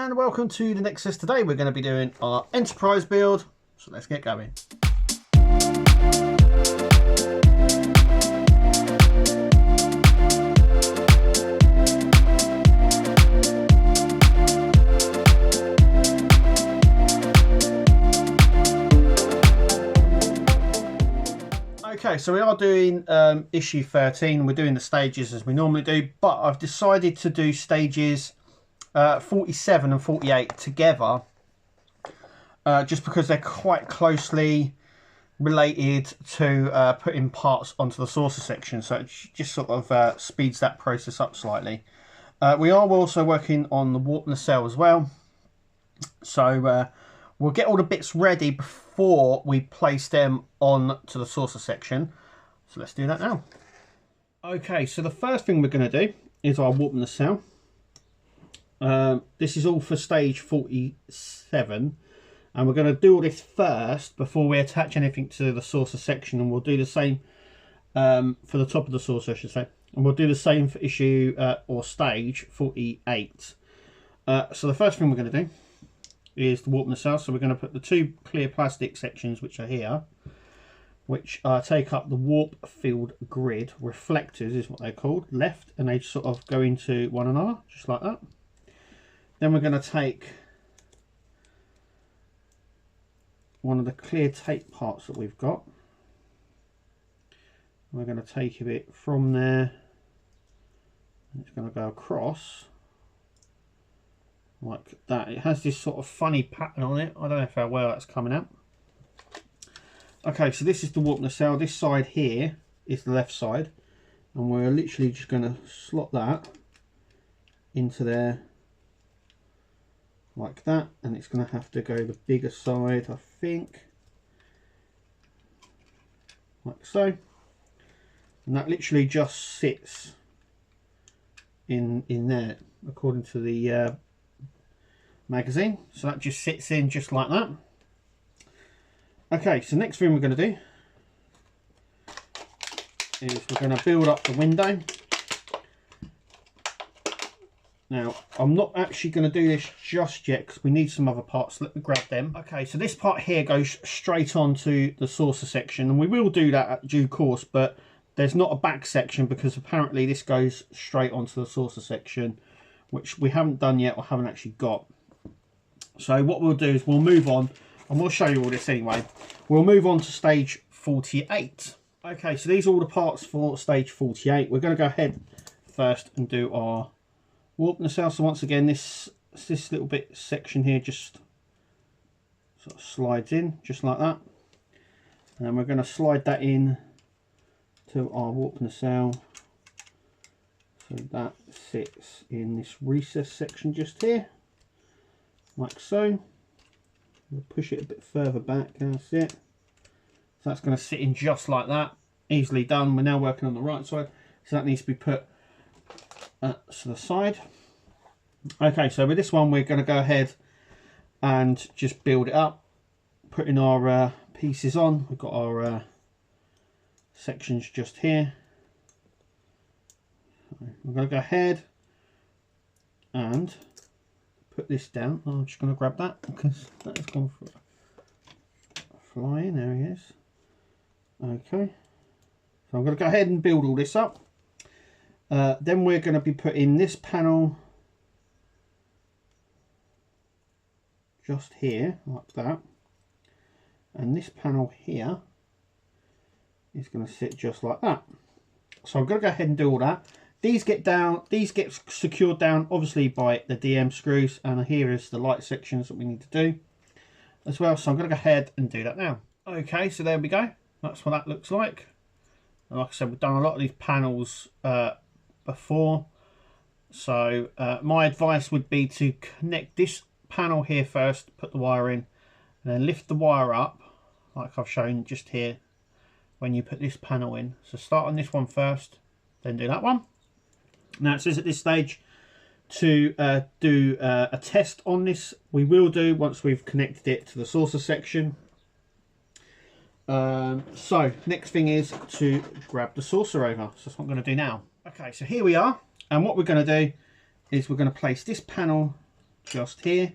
and welcome to the Nexus. Today we're going to be doing our Enterprise build, so let's get going. Okay, so we are doing issue 13. We're doing the stages as we normally do, but I've decided to do stages 47 and 48 together, just because they're quite closely related to putting parts onto the saucer section, so it just sort of speeds that process up slightly. We are also working on the warp nacelle as well, so we'll get all the bits ready before we place them on to the saucer section. So let's do that now. Okay, so the first thing we're going to do is our warp nacelle. This is all for stage 47, and we're going to do all this first before we attach anything to the saucer section, and we'll do the same for the top of the saucer, I should say, and we'll do the same for issue or stage 48. So the first thing we're going to do is the warp nacelle. So we're going to put the two clear plastic sections which are here, which take up the warp field grid. Reflectors is what they're called, left, and they sort of go into one another just like that. Then we're going to take one of the clear tape parts that we've got. We're going to take it from there. It's going to go across like that. It has this sort of funny pattern on it. I don't know how well that's coming out. Okay, so this is the warp nacelle. This side here is the left side, and we're literally just going to slot that into there like that, and it's going to have to go the bigger side, I think, like so, and that literally just sits in there according to the magazine. So that just sits in just like that. Okay, so next thing we're going to do is we're going to build up the window. Now, I'm not actually going to do this just yet because we need some other parts. Let me grab them. Okay, so this part here goes straight onto the saucer section, and we will do that at due course, but there's not a back section because apparently this goes straight onto the saucer section, which we haven't done yet or haven't actually got. So what we'll do is we'll move on, and we'll show you all this anyway. We'll move on to stage 48. Okay, so these are all the parts for stage 48. We're going to go ahead first and do our warp nacelle. So once again, this little bit section here just sort of slides in just like that, and then we're going to slide that in to our warp nacelle, so that sits in this recess section just here like so. We'll push it a bit further back. That's it. So that's going to sit in just like that. Easily done. We're now working on the right side, so that needs to be put to the side. Okay, so with this one we're going to go ahead and just build it up, putting our pieces on. We've got our sections just here. We're going to go ahead and put this down. I'm just going to grab that because that has gone flying. There he is. Okay, so I'm going to go ahead and build all this up. Then we're going to be putting this panel just here like that, and this panel here is going to sit just like that. So I'm going to go ahead and do all that. These get secured down obviously by the DM screws, and here is the light sections that we need to do as well. So I'm going to go ahead and do that now. Okay, so there we go. That's what that looks like. And like I said, we've done a lot of these panels before, so my advice would be to connect this panel here first, put the wire in, and then lift the wire up like I've shown just here when you put this panel in. So start on this one first, then do that one. Now it says at this stage to do a test on this. We will do once we've connected it to the saucer section. So next thing is to grab the saucer over. So that's what I'm going to do now. Okay, so here we are, and what we're going to do is we're going to place this panel just here.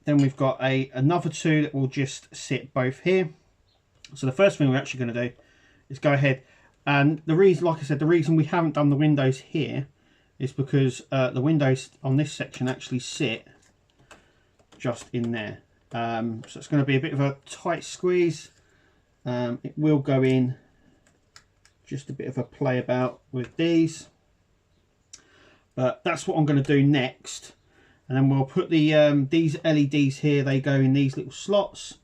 Then we've got another two that will just sit both here. So the first thing we're actually going to do is go ahead, and the reason, like I said, the reason we haven't done the windows here is because the windows on this section actually sit just in there. So it's going to be a bit of a tight squeeze. It will go in, just a bit of a play about with these. But that's what I'm going to do next. And then we'll put the these LEDs here, they go in these little slots.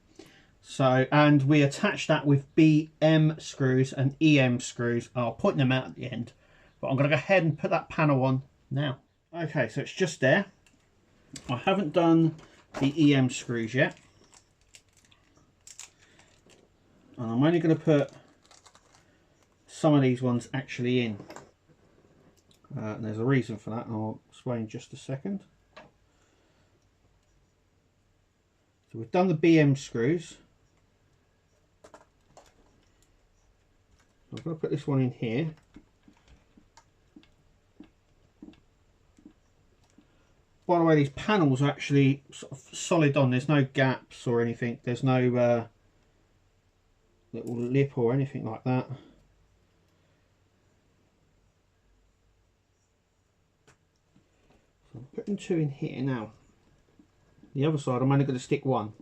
So, and we attach that with BM screws and EM screws. I'll point them out at the end. But I'm going to go ahead and put that panel on now. Okay, so it's just there. I haven't done the EM screws yet. And I'm only going to put some of these ones actually in. And there's a reason for that, and I'll explain in just a second. So we've done the BM screws. I'm going to put this one in here. By the way, these panels are actually sort of solid on. There's no gaps or anything. There's no little lip or anything like that. So I'm putting two in here now. The other side I'm only going to stick one,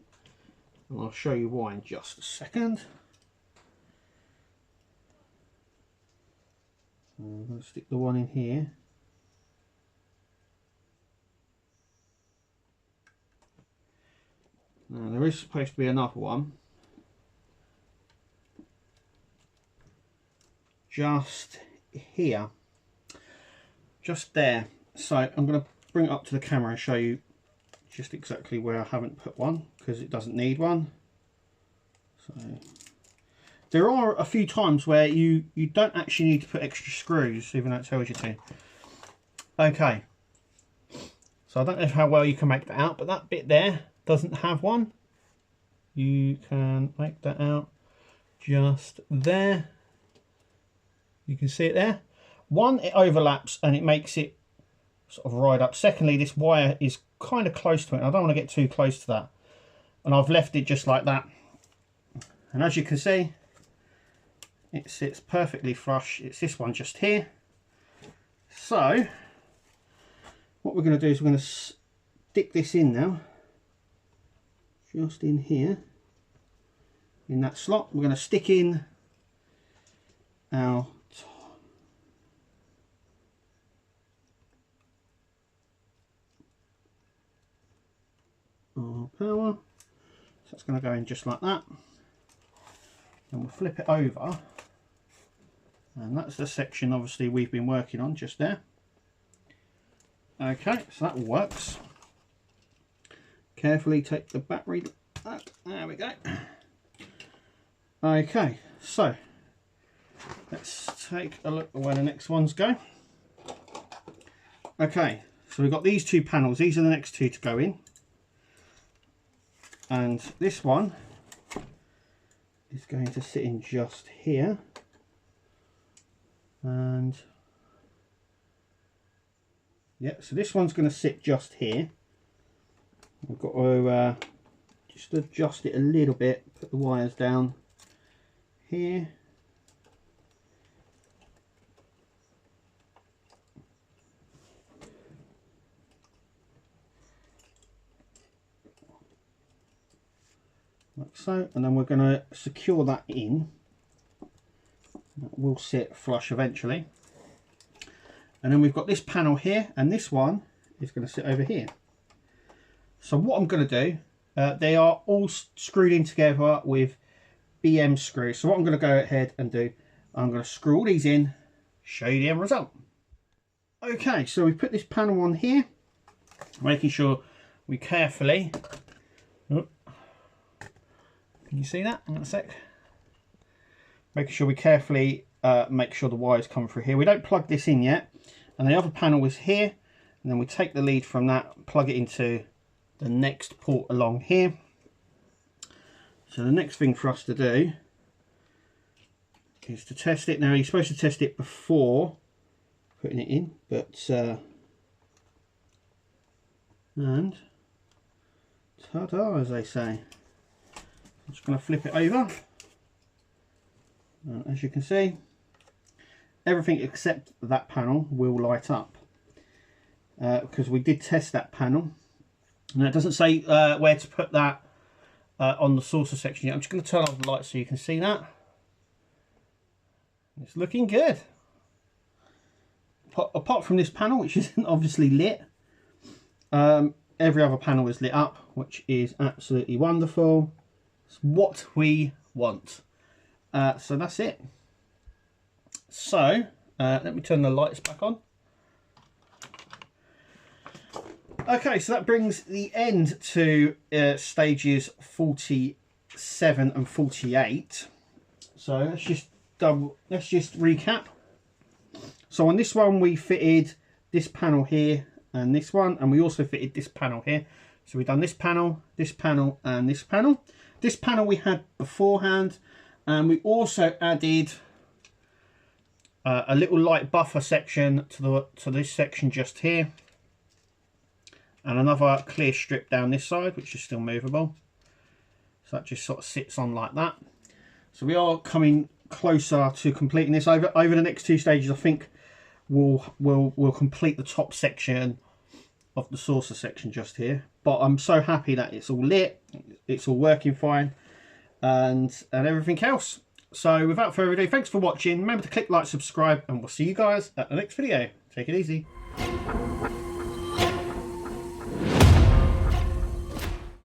and I'll show you why in just a second. So I'm going to stick the one in here. Now there is supposed to be another one just here, just there. So I'm going to bring it up to the camera and show you just exactly where I haven't put one, because it doesn't need one. So there are a few times where you don't actually need to put extra screws, even though it tells you to. Okay, so I don't know how well you can make that out, but that bit there doesn't have one. You can make that out just there. You can see it there. One, it overlaps and it makes it sort of ride up. Secondly, this wire is kind of close to it. I don't want to get too close to that. And I've left it just like that. And as you can see, it sits perfectly flush. It's this one just here. So what we're going to do is we're going to stick this in now. Just in here, in that slot. We're going to stick in our power. So it's going to go in just like that. And we'll flip it over. And that's the section obviously we've been working on just there. Okay, so that works. Carefully take the battery out. There we go. Okay, so let's take a look at where the next ones go. Okay, so we've got these two panels. These are the next two to go in. And this one is going to sit in just here. And yeah, so this one's going to sit just here. I've got to just adjust it a little bit, put the wires down here. Like so, and then we're going to secure that in. That will sit flush eventually. And then we've got this panel here, and this one is going to sit over here. So what I'm going to do, they are all screwed in together with BM screws. So what I'm going to go ahead and do, I'm going to screw all these in, show you the end result. Okay, so we put this panel on here, making sure we carefully, oh, can you see that? Hang on a sec. Making sure we carefully make sure the wires come through here. We don't plug this in yet. And the other panel is here. And then we take the lead from that, plug it into the next port along here. So the next thing for us to do is to test it. Now you're supposed to test it before putting it in, but And ta-da, as they say. I'm just going to flip it over. And as you can see, everything except that panel will light up. Because we did test that panel. Now it doesn't say where to put that on the saucer section yet. I'm just going to turn off the light so you can see that. It's looking good. Apart from this panel, which isn't obviously lit, every other panel is lit up, which is absolutely wonderful. It's what we want. So that's it. So let me turn the lights back on. Okay, so that brings the end to stages 47 and 48. So let's just recap. So on this one we fitted this panel here and this one, and we also fitted this panel here. So we've done this panel, and this panel. This panel we had beforehand, and we also added a little light buffer section to this section just here, and another clear strip down this side, which is still movable. So that just sort of sits on like that. So we are coming closer to completing this. Over the next 2 stages, I think we'll complete the top section of the saucer section just here. But I'm so happy that it's all lit, it's all working fine, and everything else. So without further ado, thanks for watching. Remember to click like, subscribe, and we'll see you guys at the next video. Take it easy.